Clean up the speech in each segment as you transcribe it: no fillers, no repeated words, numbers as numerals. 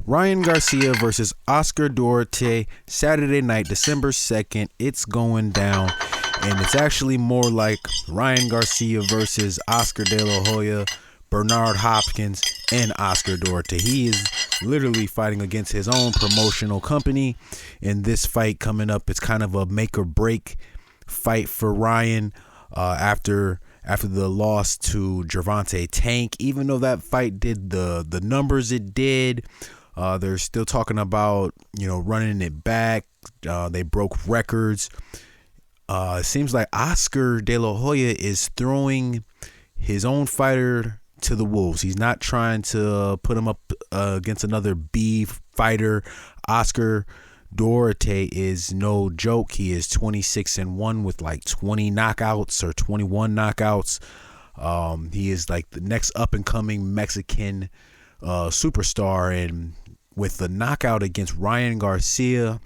Ryan Garcia versus Oscar Duarte, Saturday night, December 2nd. It's going down, and it's actually more like Ryan Garcia versus Oscar De La Hoya, Bernard Hopkins, and Oscar Duarte. He is literally fighting against his own promotional company in this fight coming up. It's kind of a make or break fight for Ryan after the loss to Gervonta Tank. Even though that fight did the numbers it did, they're still talking about, running it back. They broke records. It seems like Oscar De La Hoya is throwing his own fighter to the wolves. He's not trying to put him up against another B fighter. Oscar Duarte is no joke. He is 26-1 with like 20 knockouts or 21 knockouts. He is like the next up and coming Mexican superstar, and with the knockout against Ryan Garcia,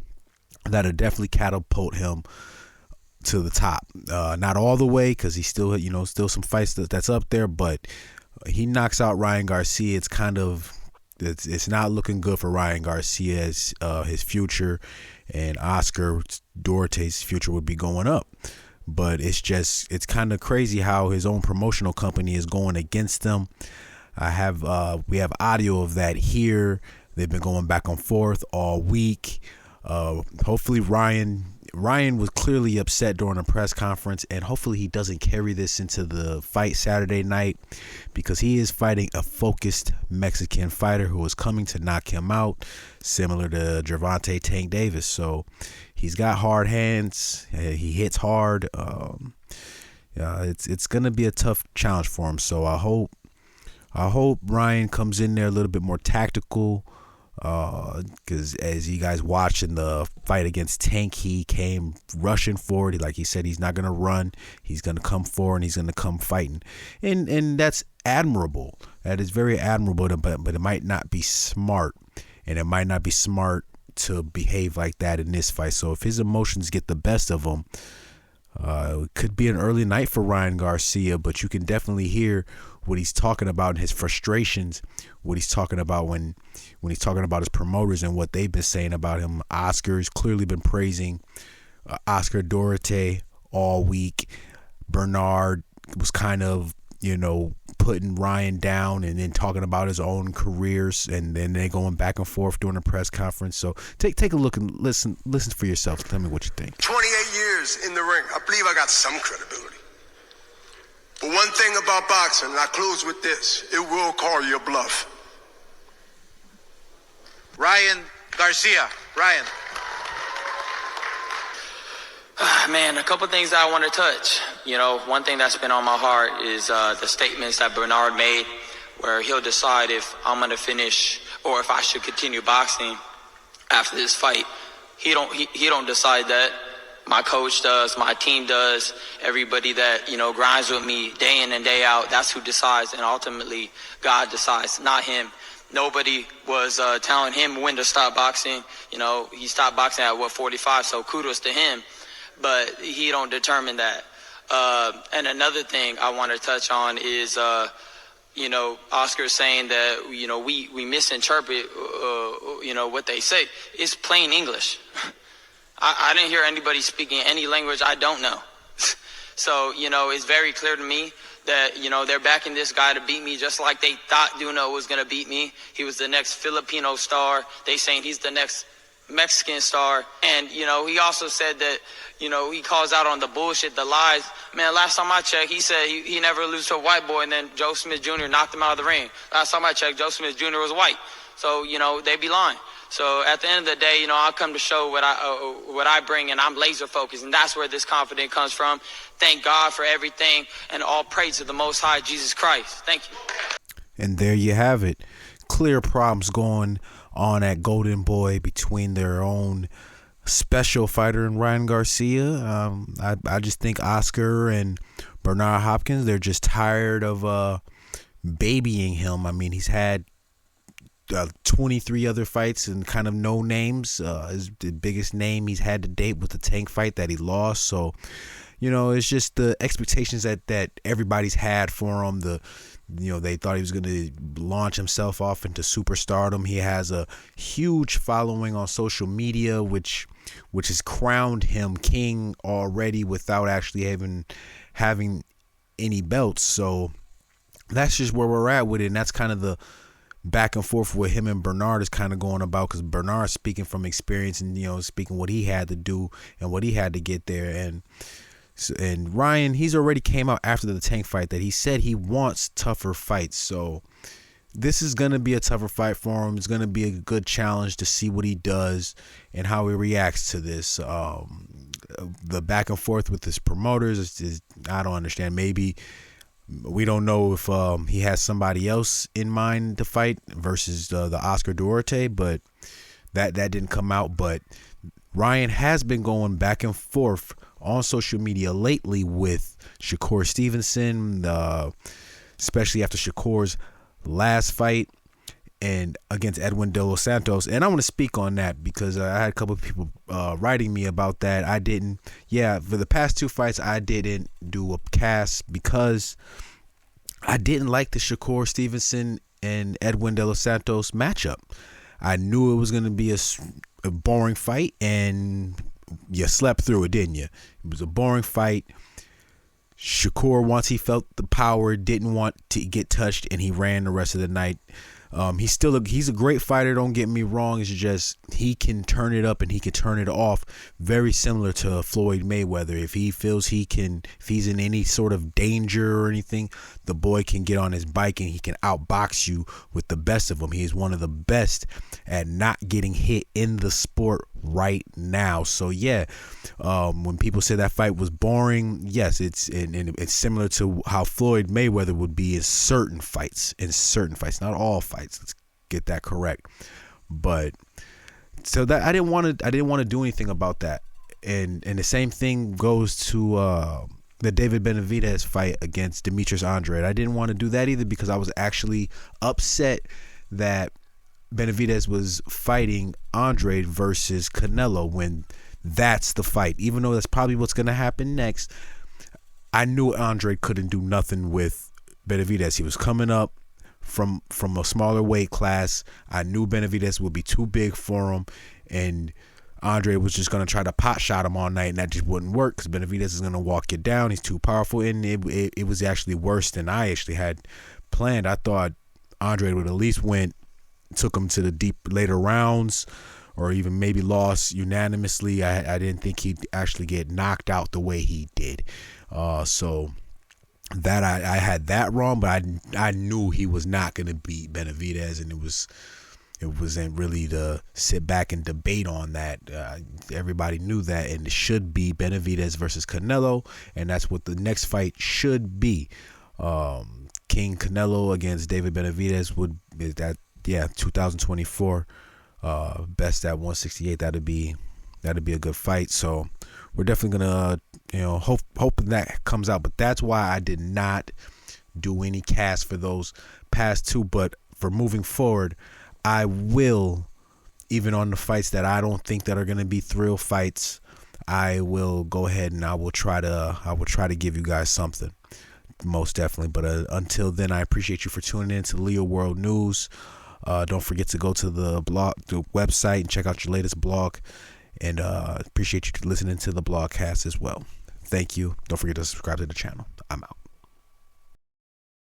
that'll definitely catapult him to the top. Not all the way, because he's still, still some fights that's up there, but he knocks out Ryan Garcia. It's not looking good for Ryan Garcia's his future, and Oscar Duarte's future would be going up. But it's kind of crazy how his own promotional company is going against him. We have audio of that here. They've been going back and forth all week. Hopefully Ryan was clearly upset during a press conference, and hopefully he doesn't carry this into the fight Saturday night, because he is fighting a focused Mexican fighter who is coming to knock him out, similar to Gervonta Tank Davis. So he's got hard hands. He hits hard. It's gonna be a tough challenge for him. So I hope Ryan comes in there a little bit more tactical, because as you guys watched in the fight against Tank, he came rushing forward. Like he said, he's not going to run. He's going to come forward, and he's going to come fighting. And that's admirable. That is very admirable, but it might not be smart. And it might not be smart to behave like that in this fight. So if his emotions get the best of him, it could be an early night for Ryan Garcia, but you can definitely hear what he's talking about and his frustrations, what he's talking about when he's talking about his promoters and what they've been saying about him. Oscar's clearly been praising Oscar Duarte all week. Bernard was kind of, putting Ryan down and then talking about his own careers, and then they going back and forth during the press conference. So take a look and listen for yourself. Tell me what you think. 28 years in the ring. I believe I got some credibility. But one thing about boxing, and I close with this, it will call your bluff. Ryan Garcia. Ryan. Man, a couple things that I want to touch. One thing that's been on my heart is the statements that Bernard made, where he'll decide if I'm going to finish or if I should continue boxing after this fight. He don't decide that. My coach does, my team does, everybody that, grinds with me day in and day out, that's who decides, and ultimately God decides, not him. Nobody was telling him when to stop boxing. He stopped boxing at 45, so kudos to him, but he don't determine that. And another thing I want to touch on is, Oscar saying that, we misinterpret, what they say. It's plain English. I didn't hear anybody speaking any language I don't know. So, it's very clear to me that, they're backing this guy to beat me just like they thought Duno was going to beat me. He was the next Filipino star. They saying he's the next Mexican star. And, he also said that, he calls out on the bullshit, the lies. Man, last time I checked, he said he never lose to a white boy, and then Joe Smith Jr. knocked him out of the ring. Last time I checked, Joe Smith Jr. was white. So, they be lying. So at the end of the day, I'll come to show what I bring, and I'm laser focused, and that's where this confidence comes from. Thank God for everything, and all praise to the Most High, Jesus Christ. Thank you. And there you have it. Clear problems going on at Golden Boy between their own special fighter and Ryan Garcia. I just think Oscar and Bernard Hopkins, they're just tired of babying him. I mean, he's had 23 other fights and kind of no names. The biggest name he's had to date was the Tank fight that he lost. So, it's just the expectations that everybody's had for him, the They thought he was going to launch himself off into superstardom. He has a huge following on social media, which has crowned him king already without actually having any belts. So that's just where we're at with it, and that's kind of the back and forth with him and Bernard is kind of going about, because Bernard's speaking from experience and speaking what he had to do and what he had to get there. And Ryan, he's already came out after the Tank fight that he said he wants tougher fights. So this is going to be a tougher fight for him. It's going to be a good challenge to see what he does and how he reacts to this. The back and forth with his promoters is I don't understand. Maybe we don't know if he has somebody else in mind to fight versus the Oscar Duarte, but that didn't come out. But Ryan has been going back and forth on social media lately with Shakur Stevenson, especially after Shakur's last fight and against Edwin De Los Santos. And I want to speak on that because I had a couple of people writing me about that. For the past 2 fights, I didn't do a cast because I didn't like the Shakur Stevenson and Edwin De Los Santos matchup. I knew it was going to be a boring fight, and you slept through it, didn't you? It was a boring fight. Shakur, once he felt the power, didn't want to get touched, and he ran the rest of the night. He's a great fighter, don't get me wrong. It's just he can turn it up and he can turn it off, very similar to Floyd Mayweather. If he feels if he's in any sort of danger or anything, the boy can get on his bike and he can outbox you with the best of them. He is one of the best at not getting hit in the sport right now. So when people say that fight was boring, yes, it's similar to how Floyd Mayweather would be in certain fights, not all fights. Let's get that correct. But so that I didn't want to do anything about that. And the same thing goes to the David Benavidez fight against Demetrius Andrade. I didn't want to do that either because I was actually upset that Benavidez was fighting Andrade versus Canelo when that's the fight. Even though that's probably what's going to happen next, I knew Andrade couldn't do nothing with Benavidez. He was coming up from a smaller weight class. I knew Benavidez would be too big for him, and Andrade was just going to try to pot shot him all night, and that just wouldn't work because Benavidez is going to walk you down. He's too powerful, and it was actually worse than I actually had planned. I thought Andrade would at least took him to the deep later rounds, or even maybe lost unanimously. I didn't think he'd actually get knocked out the way he did. So that I had that wrong, but I knew he was not going to beat Benavidez, and it wasn't really to sit back and debate on that. Everybody knew that, and it should be Benavidez versus Canelo, and that's what the next fight should be. King Canelo against David Benavidez 2024, best at 168. That'd be a good fight. So we're definitely gonna hoping that comes out. But that's why I did not do any cast for those past 2. But for moving forward, I will, even on the fights that I don't think that are gonna be thrill fights, I will go ahead and I will try to give you guys something. Most definitely. But until then, I appreciate you for tuning in to Leo World News. Don't forget to go to the website and check out your latest blog, and appreciate you listening to the blogcast as well. Thank you. Don't forget to subscribe to the channel. I'm out.